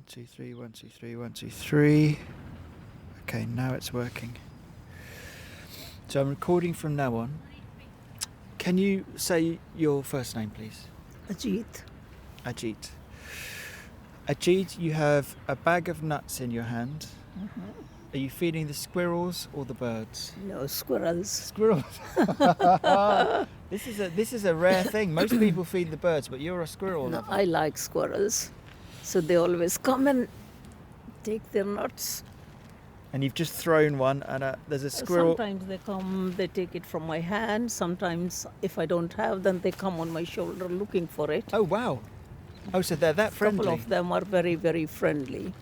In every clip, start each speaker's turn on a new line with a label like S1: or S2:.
S1: 2, 3, 1, 2, 3, 1, 2, 3. Okay, now it's working. So I'm recording from now on. Can you say your first name, please?
S2: Ajeet.
S1: Ajeet. Ajeet, you have a bag of nuts in your hand. Are you feeding the squirrels or the birds?
S2: No, squirrels.
S1: Squirrels. This is a rare thing. Most people feed the birds, but you're a squirrel
S2: No,
S1: lover.
S2: I like squirrels. So they always come and take their nuts.
S1: And you've just thrown one, and there's a squirrel.
S2: Sometimes they come, they take it from my hand. Sometimes, if I don't have, then they come on my shoulder looking for it.
S1: Oh, wow. Oh, so they're that
S2: A
S1: friendly.
S2: couple of them are very, very friendly.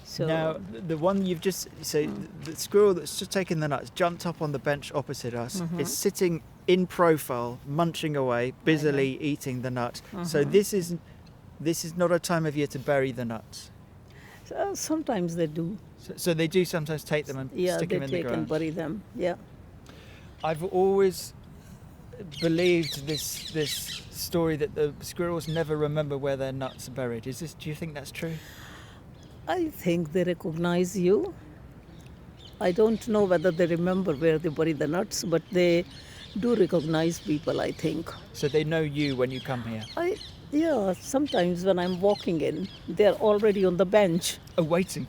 S2: So
S1: Now, the one you've just... So the squirrel that's just taken the nuts jumped up on the bench opposite us, is sitting in profile, munching away, busily eating the nut. So this is not a time of year to bury the nuts.
S2: sometimes they do.
S1: So they do sometimes take them and stick them in the
S2: they take
S1: ground.
S2: and bury them. Yeah.
S1: I've always believed this story that the squirrels never remember where their nuts are buried. Do you think that's true?
S2: I think they recognize you. I don't know whether they remember where they bury the nuts, but they do recognize people, I think.
S1: So they know you when you come here?
S2: Sometimes when I'm walking in, they're already on the bench.
S1: Oh, waiting.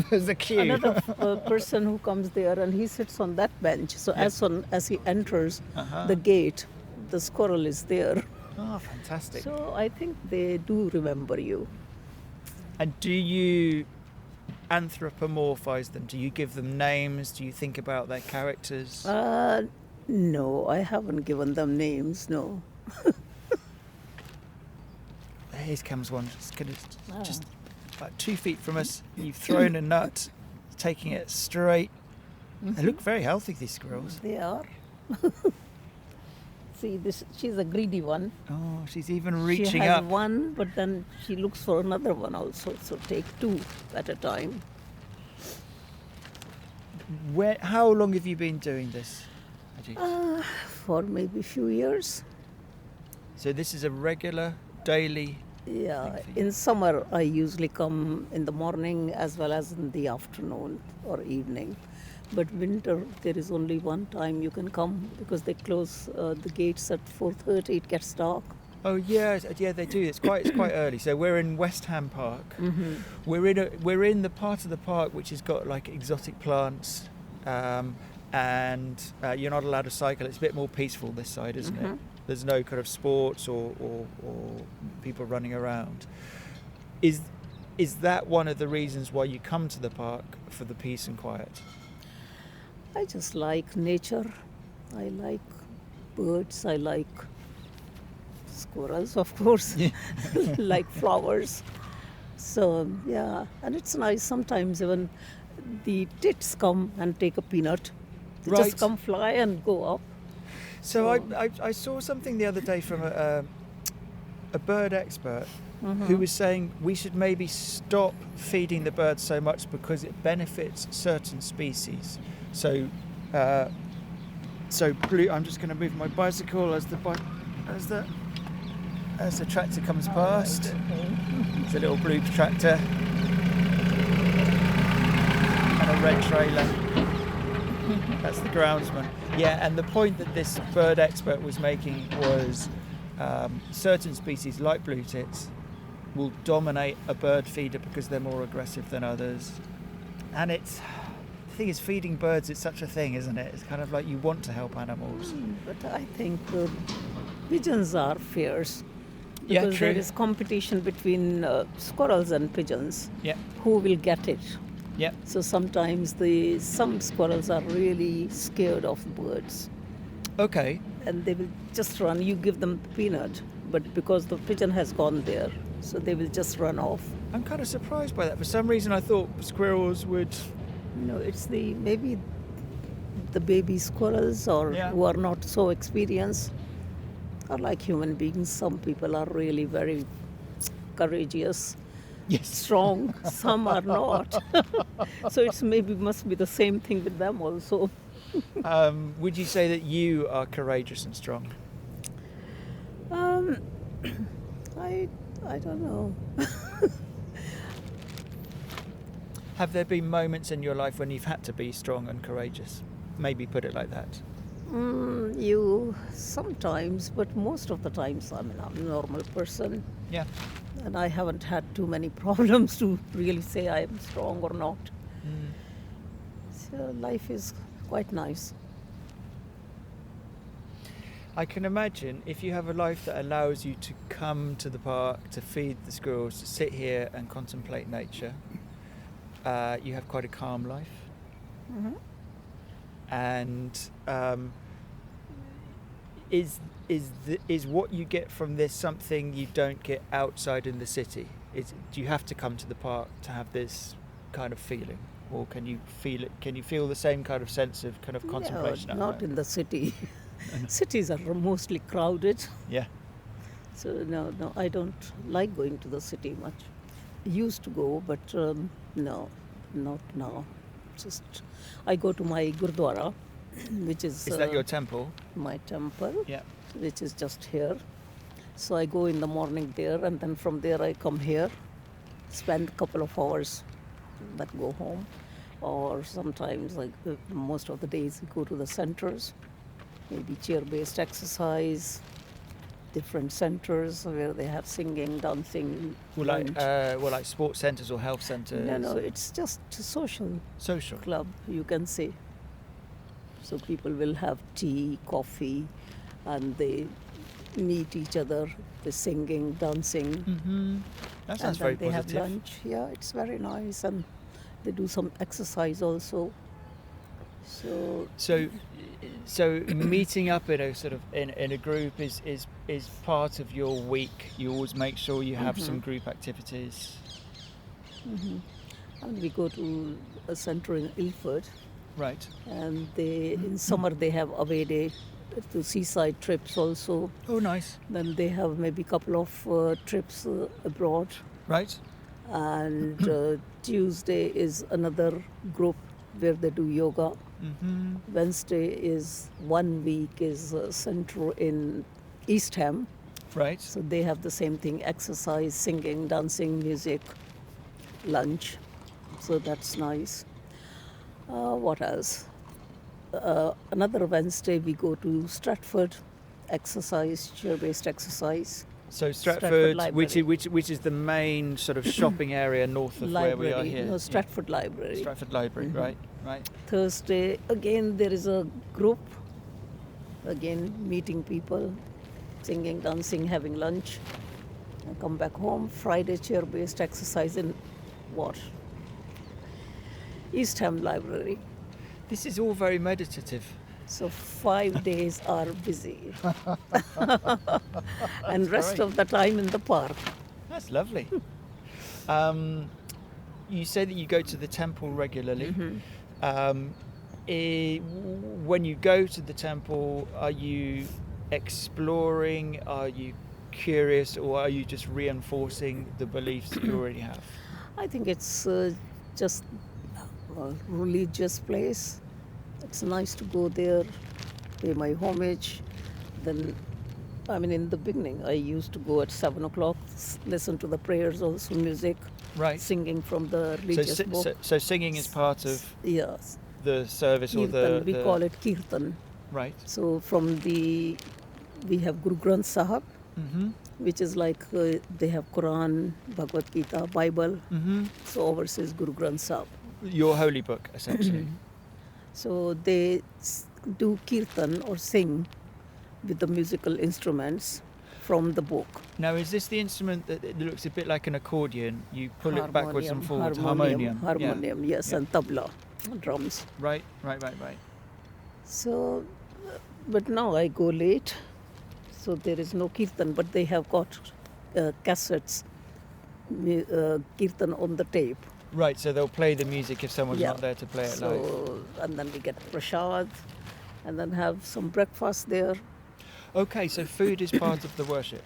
S1: There's a queue.
S2: Another person who comes there and he sits on that bench. So as soon as he enters the gate, the squirrel is there.
S1: Oh, fantastic.
S2: So I think they do remember you.
S1: And do you anthropomorphize them? Do you give them names? Do you think about their characters?
S2: No, I haven't given them names, no.
S1: Here comes one. Just about 2 feet from us. You've thrown a nut, taking it straight. They look very healthy, these squirrels.
S2: They are. See, she's a greedy one.
S1: Oh, she's even reaching
S2: she has
S1: up.
S2: one, but then she looks for another one also. So take 2 at a time.
S1: How long have you been doing this, Ajeet?
S2: For maybe a few years.
S1: So this is a regular, daily...
S2: Yeah, in summer I usually come in the morning as well as in the afternoon or evening. But winter, there is only one time you can come because they close the gates at 4:30. It gets dark.
S1: Oh yeah, they do. It's quite early. So we're in West Ham Park. We're in the part of the park which has got like exotic plants, and you're not allowed to cycle. It's a bit more peaceful this side, isn't it? There's no kind of sports or people running around. Is that one of the reasons why you come to the park, for the peace and quiet?
S2: I just like nature. I like birds. I like squirrels, of course. Like flowers. So, yeah. And it's nice. Sometimes even the tits come and take a peanut. They just come fly and go up.
S1: So I saw something the other day from a bird expert who was saying we should maybe stop feeding the birds so much because it benefits certain species. So I'm just going to move my bicycle as the tractor comes past. It's a little blue tractor and a red trailer. That's the groundsman. Yeah, and the point that this bird expert was making was certain species like blue tits will dominate a bird feeder because they're more aggressive than others. And the thing is, feeding birds, it's such a thing, isn't it? It's kind of like you want to help animals.
S2: But I think pigeons are fierce.
S1: Yeah,
S2: Because
S1: true.
S2: there is competition between squirrels and pigeons.
S1: Yeah.
S2: Who will get it?
S1: Yeah.
S2: So sometimes some squirrels are really scared of birds.
S1: Okay.
S2: And they will just run. You give them the peanut, but because the pigeon has gone there, so they will just run off.
S1: I'm kind of surprised by that. For some reason, I thought squirrels would...
S2: No, it's maybe the baby squirrels who are not so experienced are like human beings. Some people are really very courageous.
S1: Yes.
S2: Strong, some are not. So must be the same thing with them also.
S1: Would you say that you are courageous and strong?
S2: I don't know.
S1: Have there been moments in your life when you've had to be strong and courageous? Maybe put it like that.
S2: You sometimes, but most of the times I'm a normal person,
S1: Yeah.
S2: and I haven't had too many problems to really say I am strong or not.
S1: Mm.
S2: So life is quite nice.
S1: I can imagine if you have a life that allows you to come to the park, to feed the squirrels, to sit here and contemplate nature, you have quite a calm life.
S2: Mm-hmm.
S1: And is what you get from this something you don't get outside in the city? Do you have to come to the park to have this kind of feeling, or can you feel it? Can you feel the same kind of sense of kind of contemplation?
S2: No, not in the city. Cities are mostly crowded.
S1: Yeah.
S2: So no, I don't like going to the city much. Used to go, but no, not now. Just I go to my gurdwara, which is
S1: Is that your temple?
S2: my temple,
S1: Yeah.
S2: which is just here. So I go in the morning there, and then from there I come here, spend a couple of hours, then go home. Or sometimes, like most of the days, we go to the centers, maybe chair-based exercise, different centers where they have singing, dancing.
S1: Like sports centres or health centres?
S2: No, it's just a social club, you can say. So people will have tea, coffee, and they meet each other, they're singing, dancing.
S1: Mm-hmm. That sounds
S2: and then
S1: very
S2: they
S1: positive.
S2: have lunch. Yeah, it's very nice, and they do some exercise also.
S1: So meeting up in a sort of in a group is part of your week. You always make sure you have some group activities.
S2: Mm-hmm. And we go to a center in Ilford,
S1: Right.
S2: and in summer they have away day to seaside trips also.
S1: Oh, nice.
S2: Then they have maybe a couple of trips abroad.
S1: Right.
S2: And Tuesday is another group where they do yoga.
S1: Mm-hmm.
S2: Wednesday is 1 week is center in East Ham.
S1: Right.
S2: So they have the same thing: exercise, singing, dancing, music, lunch. So that's nice. What else? Another Wednesday we go to Stratford, exercise, chair-based exercise.
S1: So
S2: Stratford
S1: Stratford, which is the main sort of shopping area north of
S2: library,
S1: where we are here.
S2: No, Stratford
S1: Yeah.
S2: Library.
S1: Stratford Library, right.
S2: Thursday, again, there is a group, again, meeting people, singing, dancing, having lunch, and come back home. Friday, chair-based exercise in what? East Ham Library.
S1: This is all very meditative.
S2: So 5 days are busy. And rest of the time in the park.
S1: That's lovely. You say that you go to the temple regularly. When you go to the temple, are you exploring? Are you curious, or are you just reinforcing the beliefs that you already have?
S2: I think it's just a religious place. It's nice to go there, pay my homage. Then, in the beginning, I used to go at 7 o'clock, listen to the prayers, also music,
S1: Right.
S2: singing from the religious book.
S1: So singing is part of
S2: Yes.
S1: the service, or
S2: Kirtan, we call it Kirtan.
S1: Right.
S2: So we have Guru Granth Sahib,
S1: Mm-hmm.
S2: which is like they have Quran, Bhagavad Gita, Bible.
S1: Mm-hmm.
S2: So ours is Guru Granth Sahib.
S1: Your holy book, essentially.
S2: So they do kirtan or sing with the musical instruments from the book.
S1: Now, is this the instrument that it looks a bit like an accordion? You pull it backwards and forwards. Harmonium.
S2: Harmonium,
S1: Yeah.
S2: yes,
S1: Yeah.
S2: and tabla, drums.
S1: Right.
S2: So, but now I go late, so there is no kirtan, but they have got cassettes, kirtan on the tape.
S1: Right, so they'll play the music if someone's
S2: Yeah.
S1: not there to play it live.
S2: So, and then we get prasad, and then have some breakfast there.
S1: Okay, so food is part of the worship,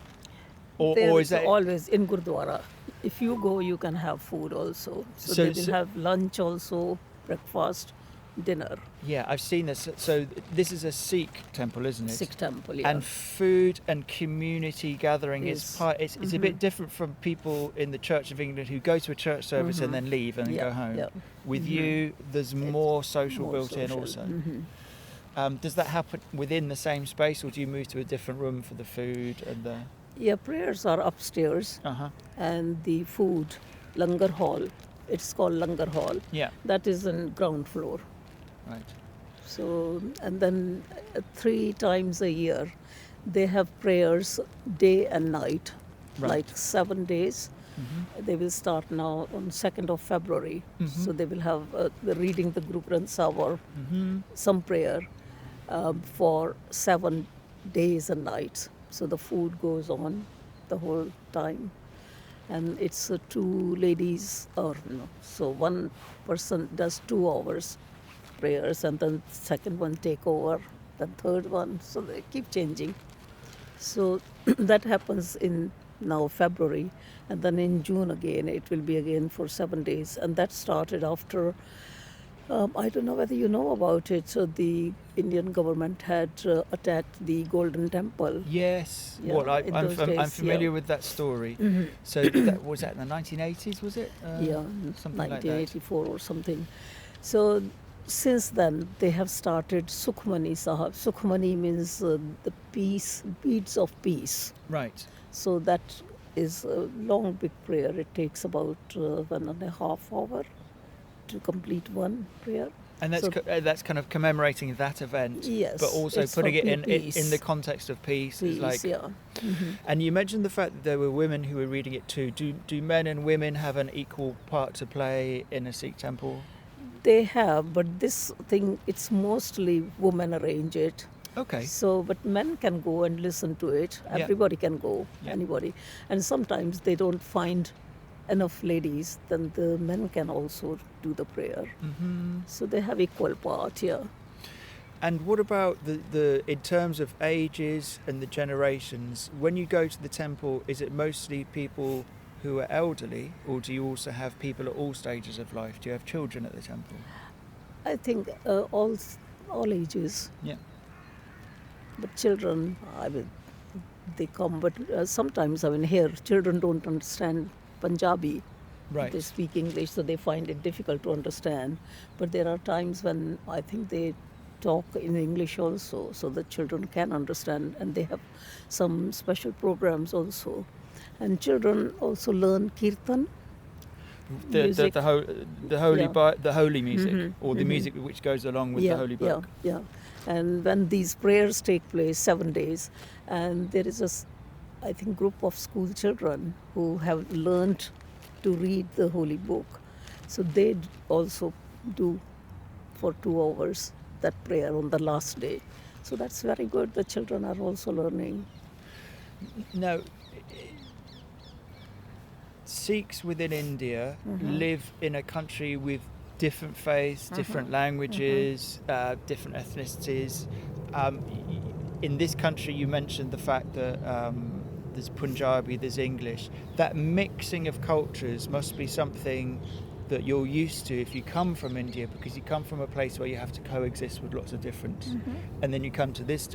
S2: There
S1: or
S2: is
S1: is that
S2: always in Gurdwara. If you go, you can have food also. So they will have lunch also, breakfast, dinner.
S1: Yeah, I've seen this. So this is a Sikh temple, isn't it?
S2: Sikh temple, yeah.
S1: And food and community gathering is
S2: Is-
S1: part. It's a bit different from people in the Church of England who go to a church service and then leave and then go home.
S2: Yeah.
S1: With you, there's more social
S2: More
S1: built in
S2: social.
S1: also. Does that happen within the same space, or do you move to a different room for the food and the?
S2: Yeah, prayers are upstairs, and the food, langar hall. It's called langar hall.
S1: Yeah.
S2: That is on ground floor.
S1: Right.
S2: So, and then 3 times a year, they have prayers day and night,
S1: Right.
S2: like 7 days. They will start now on 2nd of February. So they will have the reading the Guru Granth Sahib, some prayer for 7 days and nights. So the food goes on the whole time. And it's 2 ladies, or no, so one person does 2 hours prayers, and then second one take over, then third one, so they keep changing. So that happens in now February, and then in June again, it will be again for 7 days. And that started after, I don't know whether you know about it, so the Indian government had attacked the Golden Temple.
S1: Yes.
S2: Yeah,
S1: Well,
S2: in
S1: I'm
S2: those days,
S1: familiar
S2: yeah.
S1: with that story. So that was that in the 1980s, was it?
S2: Yeah,
S1: Something like that.
S2: 1984 or something. So since then, they have started Sukhmani Sahib. Sukhmani means the peace, beads of peace.
S1: Right.
S2: So that is a long, big prayer. It takes about 1.5 hours to complete one prayer.
S1: And that's kind of commemorating that event,
S2: Yes,
S1: but also
S2: it's
S1: putting
S2: for
S1: it in
S2: peace.
S1: the context of peace. It's
S2: Peace,
S1: like,
S2: yeah.
S1: And you mentioned the fact that there were women who were reading it too. Do men and women have an equal part to play in a Sikh temple?
S2: They have, but this thing, it's mostly women arrange it.
S1: Okay.
S2: So, but men can go and listen to it.
S1: Yeah.
S2: Everybody can go,
S1: Yeah.
S2: anybody. And sometimes they don't find enough ladies, then the men can also do the prayer. So they have equal part, yeah.
S1: And what about the in terms of ages and the generations? When you go to the temple, is it mostly people who are elderly, or do you also have people at all stages of life? Do you have children at the temple?
S2: I think all ages.
S1: Yeah.
S2: But children, they come, but sometimes, here, children don't understand Punjabi.
S1: Right.
S2: They speak English, so they find it difficult to understand. But there are times when I think they talk in English also, so the children can understand, and they have some special programs also. And children also learn kirtan. Music.
S1: The holy
S2: Yeah.
S1: the holy music, or the music which goes along with the holy book.
S2: Yeah. And when these prayers take place 7 days, and there is I think, group of school children who have learned to read the holy book. So they also do for 2 hours that prayer on the last day. So that's very good. The children are also learning.
S1: Now, Sikhs within India live in a country with different faiths, different languages, different ethnicities. In this country, you mentioned the fact that there's Punjabi, there's English. That mixing of cultures must be something that you're used to if you come from India, because you come from a place where you have to coexist with lots of different, and then you come to this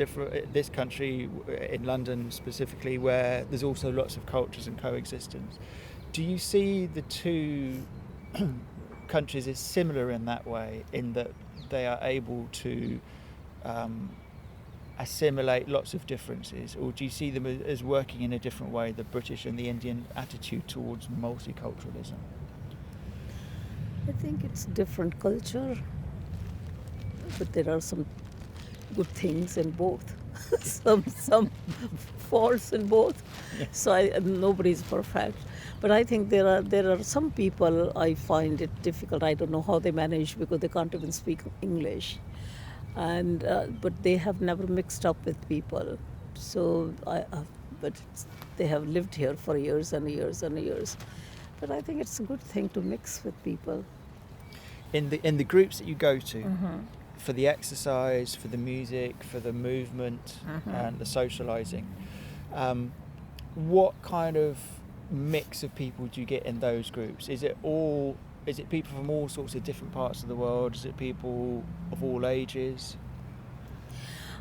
S1: country in London specifically, where there's also lots of cultures and coexistence. Do you see the two countries as similar in that way, in that they are able to assimilate lots of differences, or do you see them as working in a different way, the British and the Indian attitude towards multiculturalism?
S2: I think it's different culture, but there are some good things in both, some faults in both.
S1: Yeah.
S2: So nobody's perfect, but I think there are some people I find it difficult. I don't know how they manage, because they can't even speak English, and but they have never mixed up with people. So but they have lived here for years and years and years. But I think it's a good thing to mix with people.
S1: In the groups that you go to, for the exercise, for the music, for the movement, and the socialising, what kind of mix of people do you get in those groups? Is it all is it people from all sorts of different parts of the world? Is it people of all ages?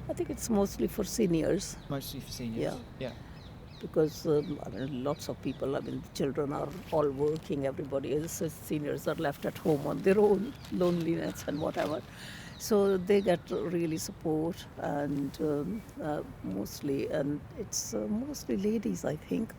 S2: I think it's mostly for seniors.
S1: Mostly for seniors. Yeah.
S2: Because lots of people, the children are all working, everybody else, seniors are left at home on their own, loneliness and whatever. So they get really support, and mostly, and it's mostly ladies, I think.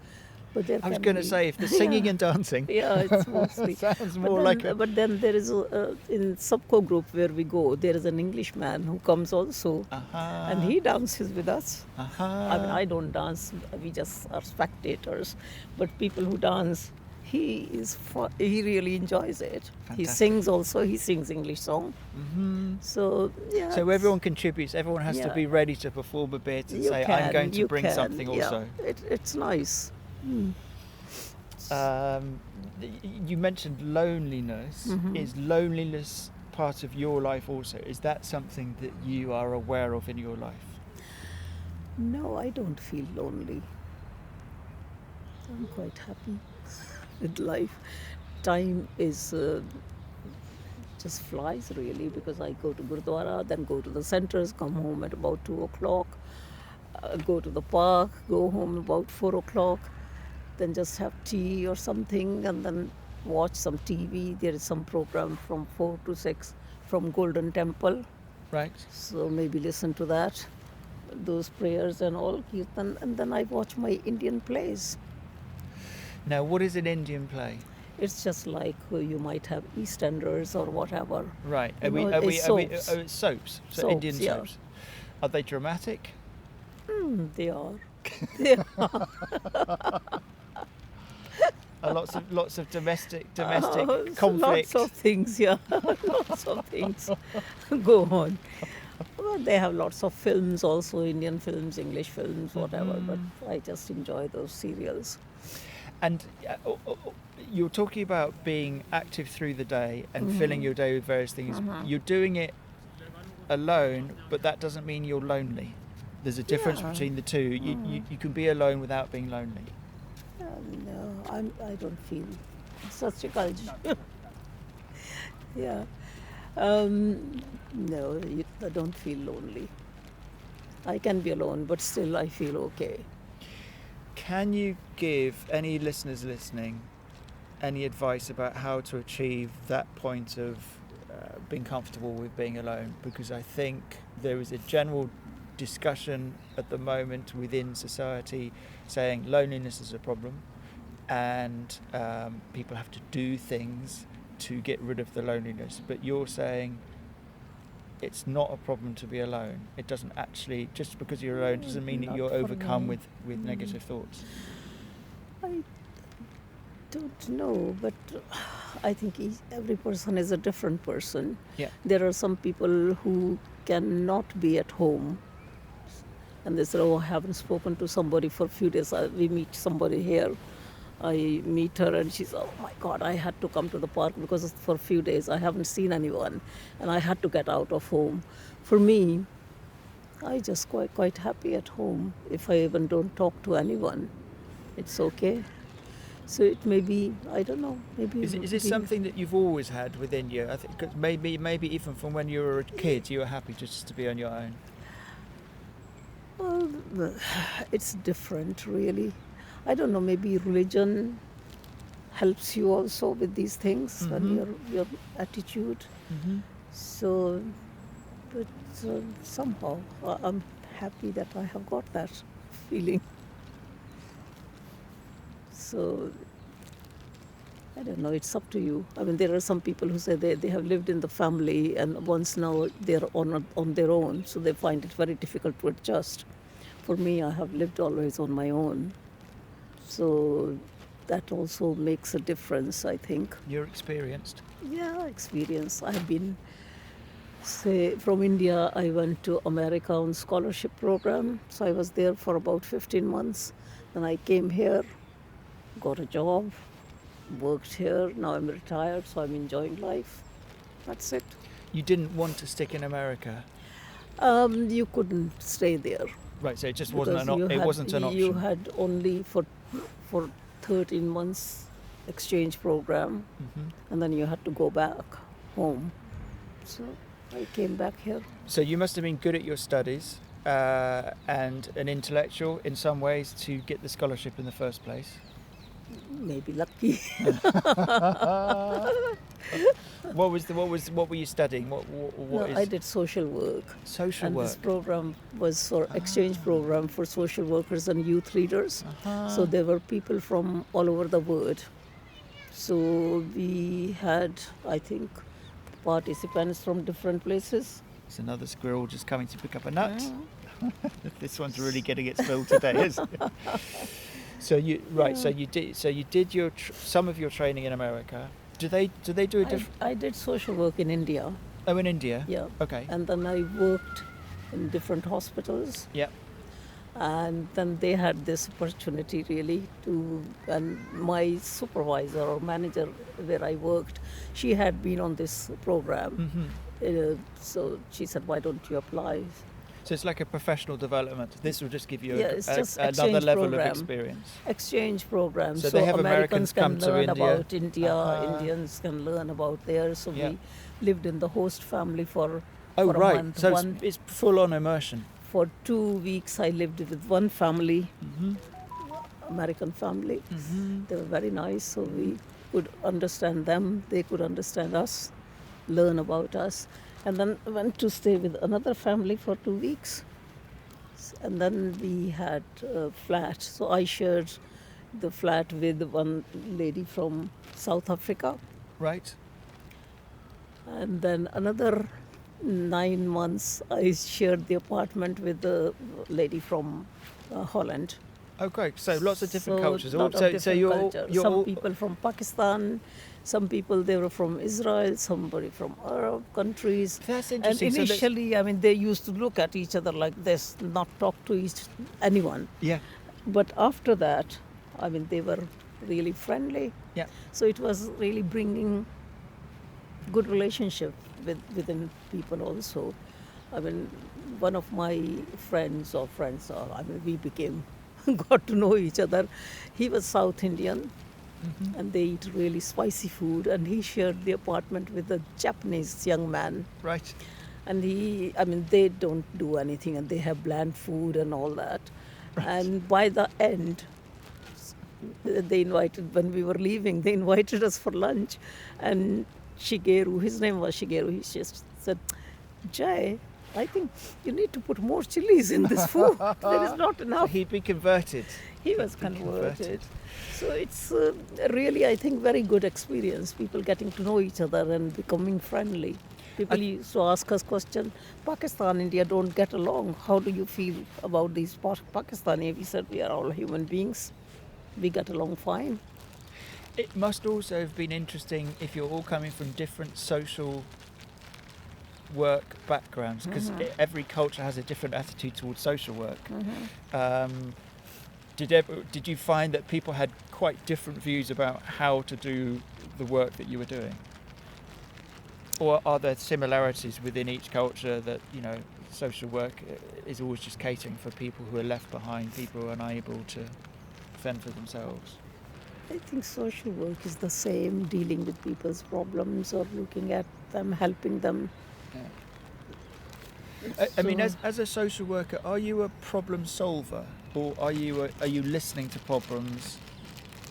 S2: But
S1: I was going to say, if the singing and dancing.
S2: Yeah, it's mostly.
S1: Sounds more like a...
S2: But then there is, in Subco group where we go, there is an Englishman who comes also. And he dances with us. I don't dance, we just are spectators. But people who dance, he really enjoys it. Fantastic. He sings also, he sings English song. So, yeah.
S1: So everyone contributes, everyone has to be ready to perform a bit and say, I'm going to bring something also.
S2: It's nice.
S1: You mentioned loneliness. Is loneliness part of your life also? Is that something that you are aware of in your life?
S2: No, I don't feel lonely. I'm quite happy with life. Time is just flies really, because I go to Gurdwara, then go to the centres, come home at about 2 o'clock, go to the park, go home about 4 o'clock. Then just have tea or something, and then watch some TV. There is some program from 4 to 6 from Golden Temple.
S1: Right.
S2: So maybe listen to that, those prayers and all, kirtan, and then I watch my Indian plays.
S1: Now, what is an Indian play?
S2: It's just like you might have EastEnders or whatever.
S1: Right. It's soaps. So Indian soaps. Are they dramatic?
S2: They are. They are.
S1: Lots of domestic conflict.
S2: Lots of things, lots of things go on. Well, they have lots of films also, Indian films, English films, whatever. But I just enjoy those serials.
S1: And you're talking about being active through the day and filling your day with various things. You're doing it alone, but that doesn't mean you're lonely. There's a difference between the two. You can be alone without being lonely.
S2: No, I don't feel such a culture. No, I don't feel lonely. I can be alone, but still I feel okay.
S1: Can you give any listeners listening any advice about how to achieve that point of being comfortable with being alone? Because I think there is a general discussion at the moment within society saying loneliness is a problem, and people have to do things to get rid of the loneliness. But you're saying it's not a problem to be alone. It doesn't actually, just because you're alone doesn't mean that you're overcome with negative thoughts.
S2: I don't know, but I think every person is a different person.
S1: Yeah.
S2: There are some people who cannot be at home, and they say, oh, I haven't spoken to somebody for a few days. We meet somebody here. I meet her and she's, oh my God, I had to come to the park because for a few days I haven't seen anyone and I had to get out of home. For me, I just quite happy at home. If I even don't talk to anyone, it's okay. So it may be, I don't know, maybe...
S1: Is it something that you've always had within you? I think 'cause maybe even from when you were a kid, you were happy just to be on your own.
S2: Well, it's different, really. I don't know, maybe religion helps you also with these things and your attitude. So, but somehow I'm happy that I have got that feeling. So, I don't know, it's up to you. I mean, there are some people who say they have lived in the family and once now they're on their own, so they find it very difficult to adjust. For me, I have lived always on my own. So that also makes a difference, I think.
S1: You're experienced?
S2: Yeah, experience. I've been, say, from India, I went to America on scholarship program. So I was there for about 15 months. Then I came here, got a job, worked here. Now I'm retired, so I'm enjoying life. That's it.
S1: You didn't want to stick in America?
S2: You couldn't stay there.
S1: Right, so it just wasn't an option.
S2: You had only for 13 months exchange program,
S1: Hmm.
S2: and then you had to go back home. So I came back here.
S1: So you must have been good at your studies and an intellectual in some ways to get the scholarship in the first place.
S2: Maybe lucky.
S1: What were you studying? What
S2: No,
S1: is
S2: I did social work.
S1: social
S2: And
S1: work?
S2: this program was for exchange program for social workers and youth leaders. So there were people from all over the world. So we had, I think, participants from different places.
S1: It's another squirrel just coming to pick up a nut. This one's really getting its fill today, isn't it? So you right. So you did your some of your training in America. Do they do a different?
S2: I did social work in India.
S1: Oh, in India.
S2: Yeah.
S1: Okay.
S2: And then I worked in different hospitals.
S1: Yep.
S2: And then they had this opportunity really to, and my supervisor or manager where I worked, she had been on this program.
S1: Mm-hmm.
S2: So she said, why don't you apply?
S1: So it's like a professional development. This will just give you
S2: It's just
S1: another
S2: exchange
S1: level
S2: program.
S1: of experience.
S2: Exchange program.
S1: So they have Americans
S2: can
S1: come to
S2: learn
S1: India.
S2: about India, Indians can learn about there. So
S1: Yeah.
S2: we lived in the host family for
S1: Oh,
S2: a
S1: right.
S2: month.
S1: So it's full-on immersion.
S2: For 2 weeks I lived with one family,
S1: Mm-hmm.
S2: American family.
S1: Mm-hmm.
S2: They were very nice, so we could understand them, they could understand us, learn about us. And then went to stay with another family for 2 weeks. And then we had a flat. So I shared the flat with one lady from South Africa.
S1: Right.
S2: And then another 9 months I shared the apartment with a lady from Holland.
S1: Oh, great. So lots of different cultures.
S2: Lot of
S1: So
S2: different
S1: you're
S2: cultures. Some people from Pakistan, some people they were from Israel, somebody from Arab countries.
S1: That's
S2: And
S1: interesting. So
S2: initially, I mean, they used to look at each other like this, not talk to anyone.
S1: yeah.
S2: But after that, I mean, they were really friendly.
S1: Yeah.
S2: So it was really bringing good relationship within people also. I mean, one of my friends, I mean, we became, got to know each other. He was South Indian,
S1: Mm-hmm.
S2: and they eat really spicy food, and he shared the apartment with a Japanese young man.
S1: Right.
S2: And I mean, they don't do anything, and they have bland food and all that.
S1: Right.
S2: And by the end, they invited, when we were leaving, they invited us for lunch. And Shigeru, his name was Shigeru, he just said, Jai, I think you need to put more chilies in this food. There is not
S1: So
S2: enough.
S1: he'd be converted.
S2: He was
S1: He'd be
S2: converted. So it's really, I think, very good experience. People getting to know each other and becoming friendly. People used to ask us question, Pakistan, India don't get along. How do you feel about these Pakistani? We said we are all human beings. We get along fine.
S1: It must also have been interesting if you're all coming from different social work backgrounds, because every culture has a different attitude towards social work. Did you find that people had quite different views about how to do the work that you were doing? Or are there similarities within each culture that, social work is always just catering for people who are left behind, people who are unable to fend for themselves?
S2: I think social work is the same, dealing with people's problems or looking at them, helping them.
S1: Yeah. I mean, as a social worker, are you a problem solver, or are you listening to problems?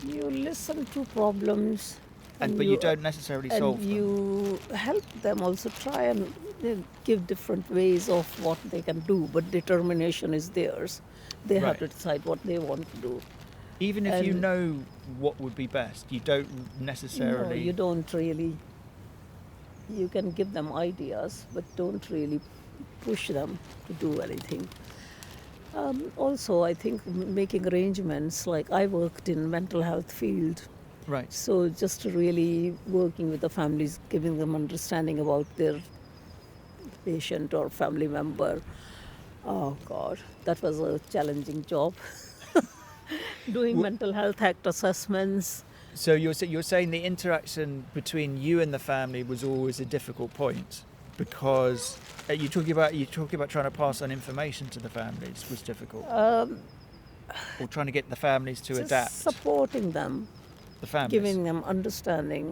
S2: You listen to problems,
S1: But you don't necessarily solve
S2: and
S1: them.
S2: you help them also try and give different ways of what they can do. But determination is theirs. They have to decide what they want to do.
S1: Even if you know what would be best, you don't necessarily.
S2: No, you don't really. You can give them ideas, but don't really push them to do anything. Also, I think making arrangements, like I worked in mental health field,
S1: Right.
S2: so just really working with the families, giving them understanding about their patient or family member. Oh God, that was a challenging job. Doing mental health act assessments.
S1: So you're saying the interaction between you and the family was always a difficult point, because you're talking about trying to pass on information to the families was difficult, or trying to get the families to
S2: Just
S1: adapt.
S2: supporting them.
S1: the families.
S2: giving them understanding,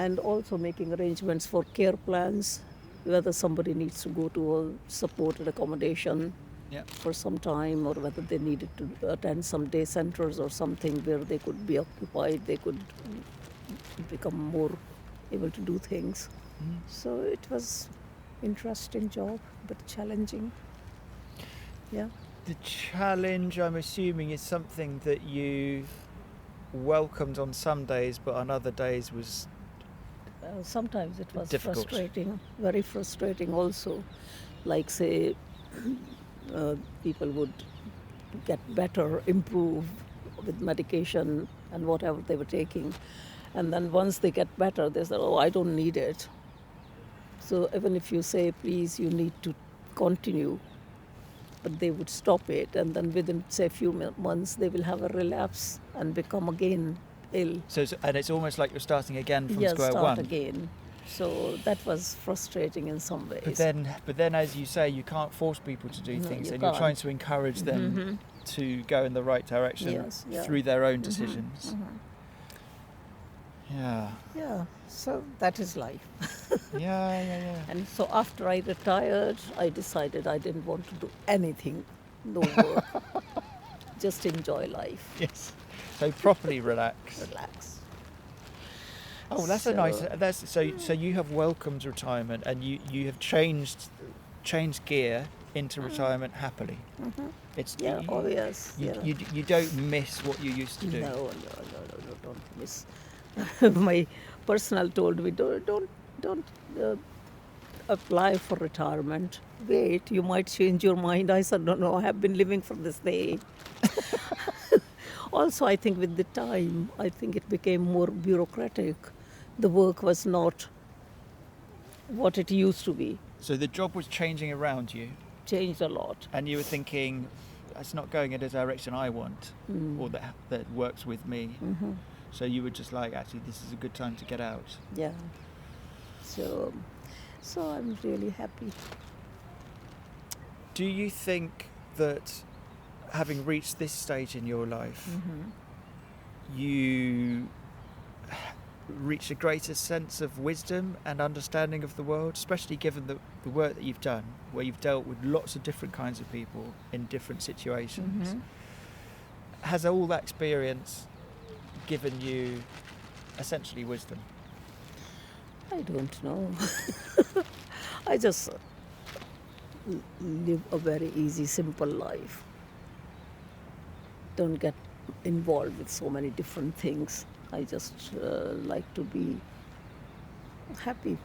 S2: and also making arrangements for care plans, whether somebody needs to go to a supported accommodation
S1: Yeah.
S2: for some time, or whether they needed to attend some day centers or something where they could be occupied, they could become more able to do things. So it was interesting job, but challenging. Yeah.
S1: The challenge, I'm assuming, is something that you welcomed on some days, but on other days was
S2: Sometimes it was
S1: difficult.
S2: frustrating, very frustrating also. Like, say, people would get better, improve with medication and whatever they were taking. And then once they get better, they say, oh, I don't need it. So even if you say, please, you need to continue, but they would stop it. And then within, say, a few months, they will have a relapse and become again ill.
S1: So, and it's almost like you're starting again from
S2: Yes,
S1: square
S2: start
S1: one.
S2: again. So that was frustrating in some ways.
S1: But then, as you say, you can't force people to do
S2: No,
S1: things,
S2: you
S1: and you're trying
S2: can't.
S1: to encourage them to go in the right direction
S2: Yes, yeah.
S1: through their own decisions. Yeah.
S2: Yeah, so that is life.
S1: Yeah.
S2: And so after I retired, I decided I didn't want to do anything, no work, just enjoy life,
S1: Yes. So properly relax.
S2: relax.
S1: Oh, that's a nice. So you have welcomed retirement, and you have changed gear into retirement happily. It's
S2: Yeah,
S1: you,
S2: oh yes.
S1: you,
S2: Yeah.
S1: you don't miss what you used to do.
S2: No, don't miss. My personnel told me, don't apply for retirement. Wait, you might change your mind. I said, no, I have been living for this day. Also, I think with the time, I think it became more bureaucratic. The work was not what it used to be.
S1: So the job was changing around you,
S2: Changed a lot.
S1: and you were thinking, "It's not going in a direction I want, or that works with me." So you were just like, "Actually, this is a good time to get out."
S2: Yeah. So I'm really happy.
S1: Do you think that, having reached this stage in your life, you reach a greater sense of wisdom and understanding of the world, especially given the work that you've done, where you've dealt with lots of different kinds of people in different situations? Has all that experience given you essentially wisdom?
S2: I don't know. I just live a very easy, simple life. Don't get involved with so many different things. I just like to be happy.